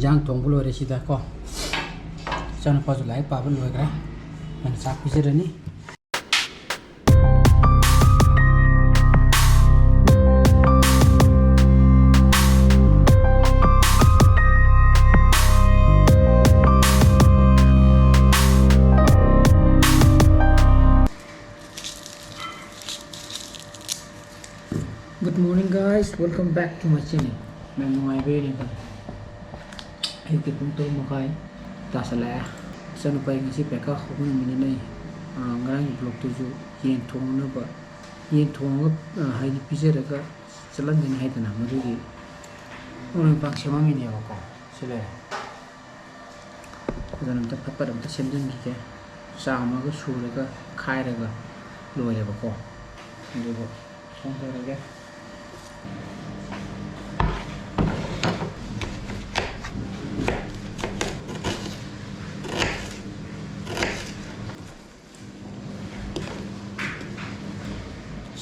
ย่างทงบุโรเรชิดาก็เจ้าหน้าพอสุดหลายป่าบุโรยกันมันสักพิเศษนี่Good morning guys, welcome back to my channel. May video kan. Ay punto makai tasala. Sana pa yung si Peka ko ng minanay. Ngarang vlog to jo yen thong na ba. Yen thong hay di pizza daga salan din hay tana maduri. Unang pang siya mami niya ko. Sila. Kadang ta papat ta sending ki ke. Sama ko sura ka khai daga loya ba ko. Hindi ba. Song ta daga.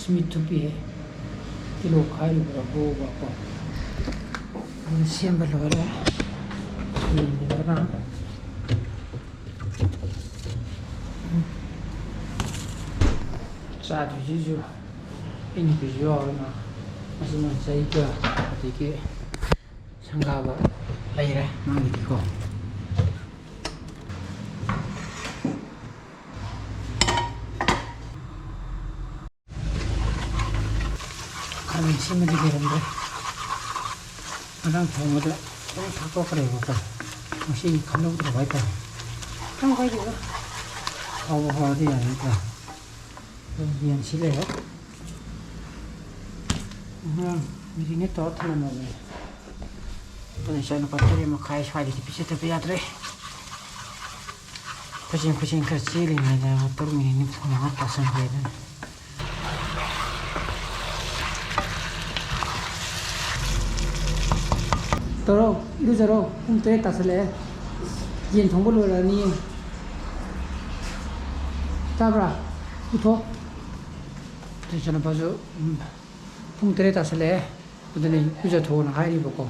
Smith to be kilo khai bro ba ko ini siapa lo ya ini berapa saat itu ini video na masih masih ke ketika sanggah ba air mang gitu kami sih mesti berenda kadang thong ada thako kare ba masih khano terbaik kan kan kai juga awal dia itu yang sile ya ini to thana na ini saya nak patri makai swali di pisi tapi atre kucing kecil ini ada motor ini sangat pasang dia Toro, itu jero, untuk tas le, yen thong bolu la ni, tabra, uto, tu jangan pasu, untuk tas le, udah ni, udah thong nak hari boko.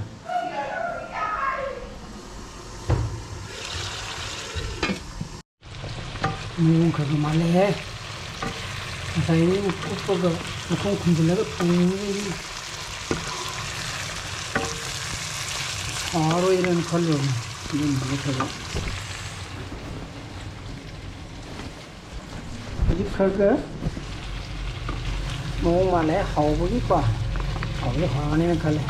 Ni kalau malah, saya ini upah bukan kumpul lagi, Aro ilan kallo din bakaba Jadi kaga mau male hau bagi pa hau ye hane na khale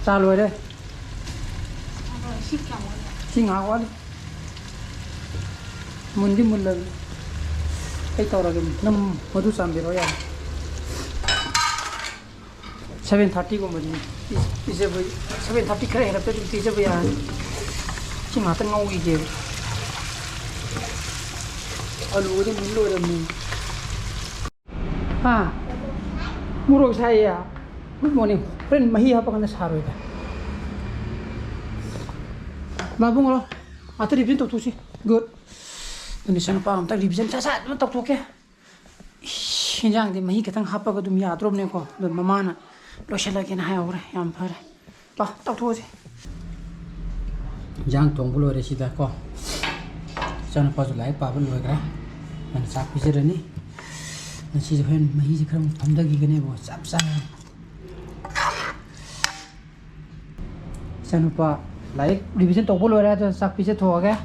चालू है रे सिंह आवाज मुंडी मुल्ला ऐ तौर के नम मधु सांबिरो यार 7:30 को मुझे इसे भाई 7:30 करे है तो इसे भाई यार कि माता नौगी के आलू तो मिलो रे मी हाँ मुरोग साई या गुड मॉर्निंग फ्रेंड मही आप कौन सारो है बाबू लो आते रिविजन तो तुझे गुड निशान पाम तक रिविजन चाचा मैं तक तो क्या हिंजांग दे मही कितना हापा को तुम याद रोबने को दो ममाना लोशला के ना है और याम पर पा तक तो जी जांग तोंग बुलो रे सीधा को चन पाजु लाई पा बुलो गरा मन साक पिसे रनी न सी जहन मही जिखम थमदगी गने बो साप सा चन पा लाई रिविजन तो बुलो रे तो साक पिसे थो गया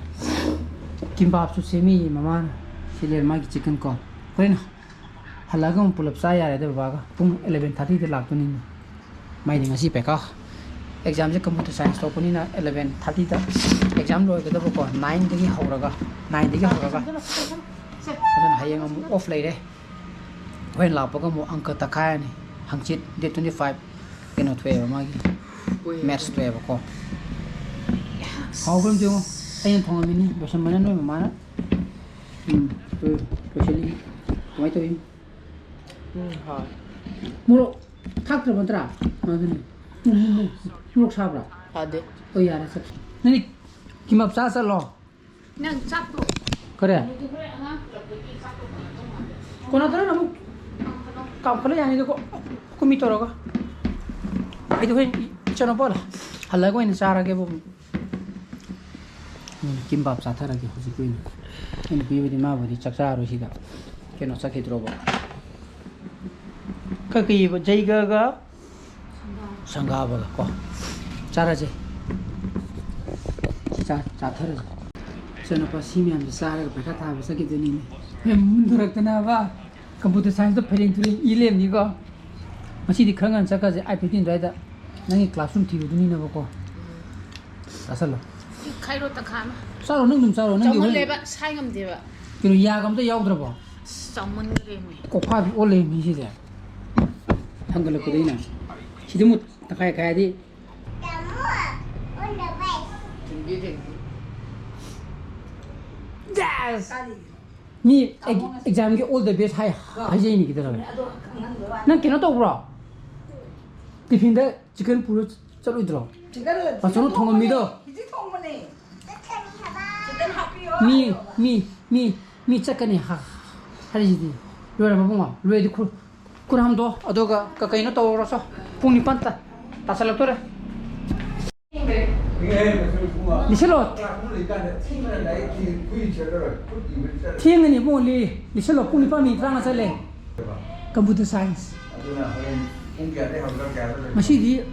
किम्बाप सु सेमी ममा सिले मा की चिकन को कोइन हलागम पुलप सा यारे दे बागा पुंग 11:30 दे लाग तुनी माइ नि ngasi peka exam je computer science to puni na 11:30 da exam loi ga da ko 9 dagi horaga 9 dagi horaga adan hayang am off lai re wen la pa ga mo angka ta khai ni hangchit date 25 keno thwe ma gi maths thwe ba ko how gum jo ayen thong mi ni basam mana noi ma na to specially mai to हाँ मुरो खाक तो बंतरा माधुरी मुरो साबरा आधे ओ यार सब नहीं किम अब सास लो नहीं साप तो करे कौन आता है ना काम करे जाने देखो कुमी तो रोगा 이도 해 있잖아 봐라 할라고 있는 자라게 보면 김밥 사타라게 호지고 있는 이 비비디 마버디 짝사로 시다 걔는 싹해 들어봐 그게 뭐 저희가 상가버가 거 잘하지 자 자타라 저는 봐 시면 비싸게 배가 다 비싸게 되니네 문드럭드나 봐 컴퓨터 사이언스 페링 둘이 일렘 이거 마시디 그런 자까지 아이패드 라이다 나이 클래스룸 티비도 보고 아살로 카이로 딱 가마 싸로 능좀 싸로 능이 정말 내가 사용하면 돼봐 그리고 야감도 야우들어 봐 정말 그래미 꼭파비 올레 미시대 한글로 그대나 시드무 딱하게 가야지 yes 니 exam के all the best है हाजे नहीं किधर है ना क्या तो बुरा टिफिन दे चिकन पूरा चलो इधर चलो थोंग मी दो मी चिकन है हारे जी लोरा बाबूंगा लोरे कुराम दो अदोगा कहीं ना तो रसो पुनी पंता तासल तो रे 리셀로 팅은이 뭐리 리셀로 꾸니 빠미 트랑아 살래 컴퓨터 사이언스 마시디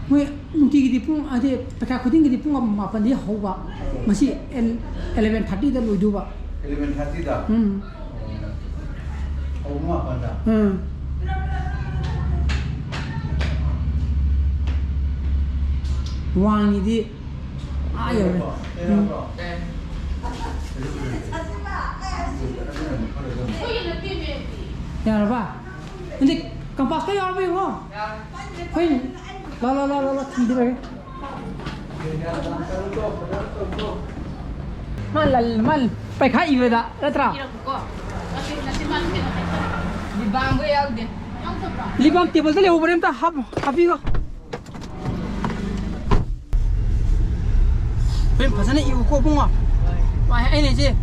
뭐 뭉티기디 뿡 아데 백화 코딩기디 뿡 마판디 하우바 마시 11:30다 로이두바 11:30다 하우마 판다 왕이디 아요 야 봐 근데 깜빡해 야 봐 이거 헐 라라라라 팀들에 말 빨리 이거다 라트라 리방 거 야우데 양섭라 리방 테이블 때 오버렘 다 합이가 왜 파산에 이거 꼬봉아 와 아니지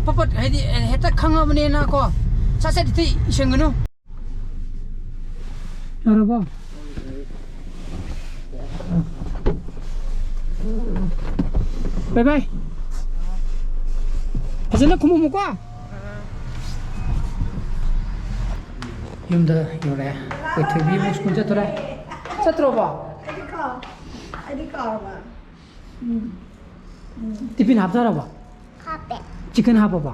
빠빠 해디 했다 강아버네 나고 사세디 이생거노 여러분 바이바이 파산에 고모 먹고 юм다 요래 그 TV 뭐 스쿨 쳤더라 쳤더라 아이디 봐. tiffin 합사라 봐. 치킨 합어 봐.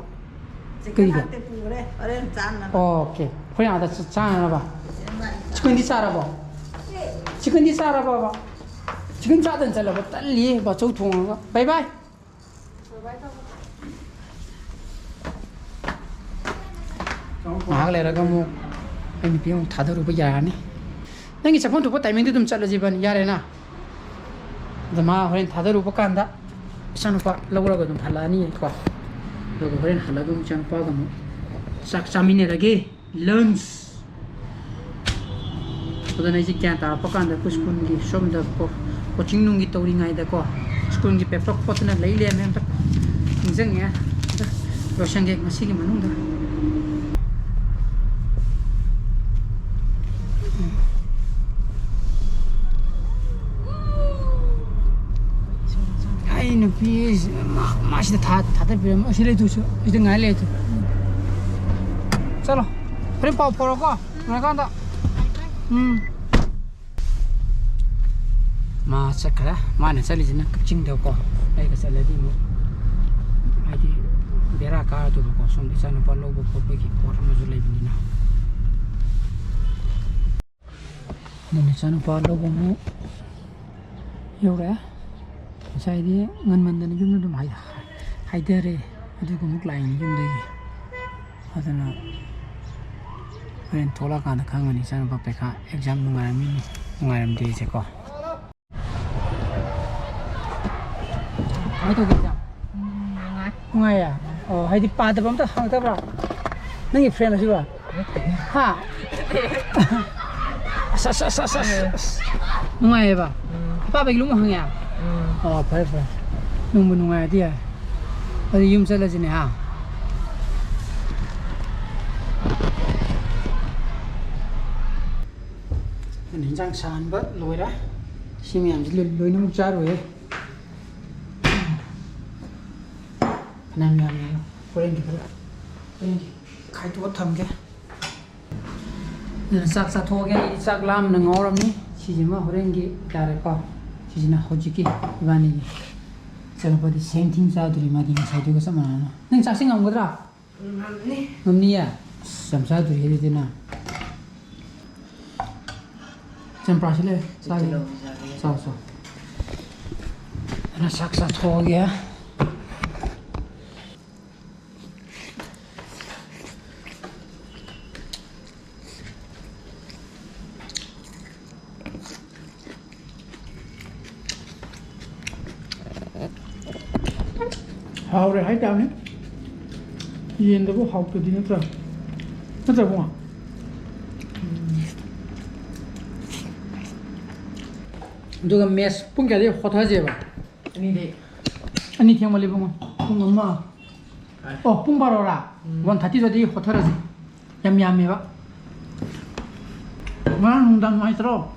그이게. 그래. 어른 짠나. 오케이. 그냥 아다 짠나 봐. 치킨 디 싸라 봐. 치킨 디 싸라 봐. 치킨 짜든 잘라 봐. 딸리 봐. 저 통화. 바이바이. 막 내려가 뭐 아니 비용 다 들어보 야네. nangi chapon to timing dum chala jiban yare na dama horen 다 들어보 간다. sanpa lawra dum halani ko. logo horen halagum chanpa gam sak chamine rage lunch 오늘 이제 그냥 다 바꿔한다 쿠스군기 좀더 코칭 농기 떠오리 나이다 거 스군기 페퍼 포트나 레일리하면 딱 인생이야 로샹게 마시기 많은다 아이는 비 맛이 다들 비면 맛이래 두죠 이제 갈래 चलो फिर पाव फोड़ो मैं कहा था 마 착하라 마네 살리지나 급징되고 아이가 살려디 뭐 아이디 베라 가도 보고 좀 비싸는 발로 보고 보기 포르마 줄레비나 너네 차는 발로 보고 요래 사이디 ngan 만드는 좀 좀 하이데레 어디고 목 라인 좀 되게 하더나 그런 돌아가는 강은이 저는 법배가 exam nungaram di se ko ai to exam ngai ya oh hai di pa da bam ta hang ta bra nang friend la si ba ha sa ngai ba pa ba lu ma hang ya oh phải nung bu ngai dia adi yum sa la ji ne ha อันนี้จังสารบะลอยละชิมอย่างจะลอยน้ำจ้าเลยนั่นยังพอเล่นกี่พละเล่นใครตัวทำแกเนี่ยสักสักโทแกสักลามหนึ่งอรนี้ชิจิมาพอเล่นกี่ได้ก็ชิจิน่ะฮอจิกิวานี่จะพอดี same thing จ้าตัวนี้มาดีมาใช้ตัวก็สมานนะนึ่งสักสิ่งงามก็ได้มันนี่อ่ะสามชาตัวนี้ดีนะจังปราชิเลยสักสักนะสักสักโทแก好的，还讲呢，烟都不好的，你知道？那怎么？这个 mess 不该的火腿节吧？你听我的不吗？不能吗？哦，不巴罗啦，我他弟说的火腿节，yam没吧？我弄当买着，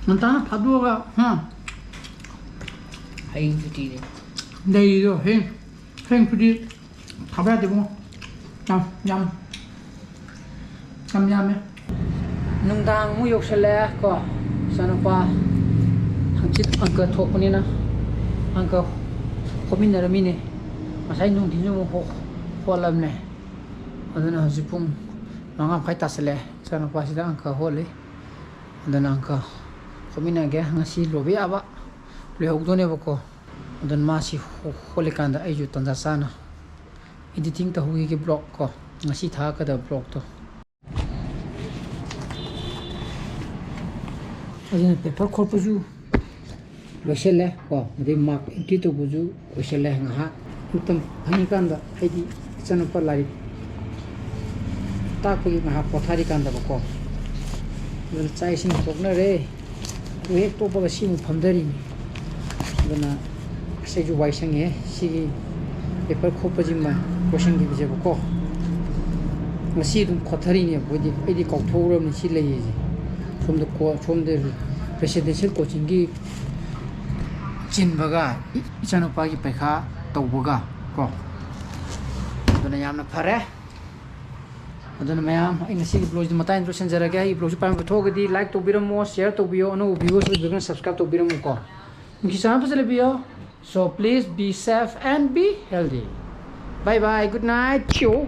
弄当他多个，还有不低的。对的，很不低，他不要的不？yam没？弄当我有些来个，像那个。Hangchit angka thok ni na angka khomin na rami ne masai nung din mo ho lam ne adana hajipum manga phai tasle sana pasida angka hole adana angka khomin na ge ngasi lobi aba le hok done bako adan ma si hole kanda ai ju tanda sana editing ta hugi ge blog ko ngasi tha ka da blog to ajana paper khorpuju loiselle ko made mark empty to buju loiselle nga utam phani kanda haidi chanu par lari ta ko nga pothari kanda ko vel chai sing tokna re we to ba sim phamdari bana se ju wai sange si paper khopaji ma question gi je ko ngasi dum khothari ne bodi edi kok thoram ni si lei ji from the presidential coaching gi chin baga ichanu pa gi pekha tawbaga ko aduna yamna phare aduna mayam ina sig blog mata introduction jaraga I blog pa thogadi like to biramo share to bio no viewers will subscribe to biramo ko kisan pa bio so please be safe and be healthy bye bye good night chew